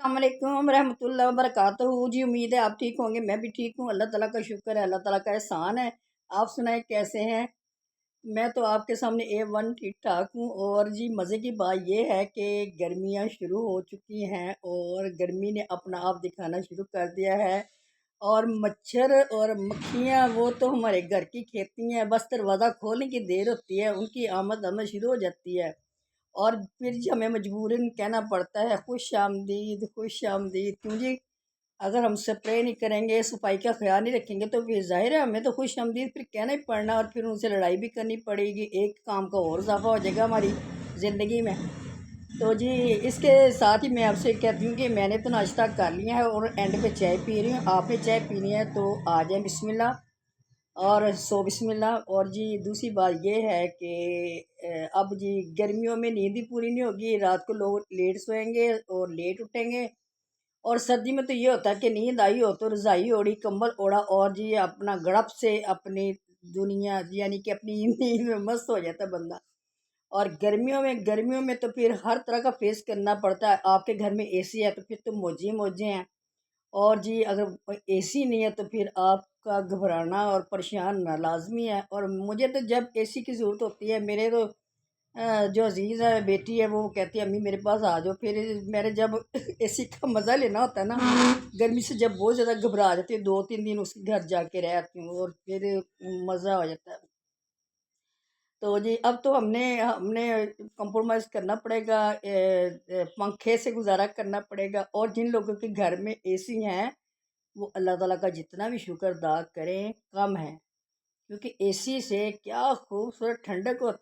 अस्सलाम वालेकुम रहमतुल्लाहि व बरकातहू। जी उम्मीद है आप ठीक होंगे, मैं भी ठीक हूँ। अल्लाह ताला का शुक्र है, अल्लाह ताला का एहसान है। आप सुनाएं कैसे हैं? मैं तो आपके सामने A1 ठीक ठाक हूँ। और जी मज़े की बात ये है कि गर्मियाँ शुरू हो चुकी हैं और गर्मी ने अपना आप दिखाना शुरू कर दिया है। और मच्छर और मक्खियाँ वो तो हमारे घर की खेती हैं, बस दरवाज़ा खोलने की देर होती है उनकी आमद आना शुरू हो जाती है। और फिर जी हमें मजबूरन कहना पड़ता है खुश आमदीद खुश आमदीद, क्यों जी? अगर हम स्प्रे नहीं करेंगे, सफाई का ख्याल नहीं रखेंगे तो फिर जाहिर है हमें तो खुश आमदीद फिर कहना ही पड़ना, और फिर उनसे लड़ाई भी करनी पड़ेगी। एक काम का और इजाफा हो जाएगा हमारी ज़िंदगी में। तो जी इसके साथ ही मैं आपसे कहती हूँ कि मैंने तो नाश्ता कर लिया है और एंड पे चाय पी रही हूँ। आपने चाय पीनी है तो आ जाए, बिस्मिल्लाह और सो बिस्मिल्लाह। और जी दूसरी बात ये है कि अब जी गर्मियों में नींद ही पूरी नहीं होगी, रात को लोग लेट सोएंगे और लेट उठेंगे। और सर्दी में तो ये होता है कि नींद आई हो तो रज़ाई ओढ़ी, कंबल ओढ़ा और जी अपना गड़प से अपनी दुनिया यानी कि अपनी नींद में मस्त हो जाता है बंदा। और गर्मियों में तो फिर हर तरह का फेस करना पड़ता है। आपके घर में एसी है तो फिर तो मौजे मौजे हैं। और जी अगर एसी नहीं है तो फिर आपका घबराना और परेशान होना लाजमी है। और मुझे तो जब एसी की ज़रूरत होती है, मेरे तो जो अजीज़ है बेटी है वो कहती है अम्मी मेरे पास आ जाओ। फिर मेरे जब एसी का मज़ा लेना होता है ना, गर्मी से जब बहुत ज़्यादा घबरा जाती है, 2-3 दिन उसके घर जाके रह आती हूँ और फिर मज़ा हो जाता है। तो जी अब तो हमने हमने कंप्रोमाइज़ करना पड़ेगा, पंखे से गुज़ारा करना पड़ेगा। और जिन लोगों के घर में एसी हैं वो अल्लाह ताला का जितना भी शुक्र अदा करें कम है, क्योंकि एसी से क्या खूबसूरत ठंडक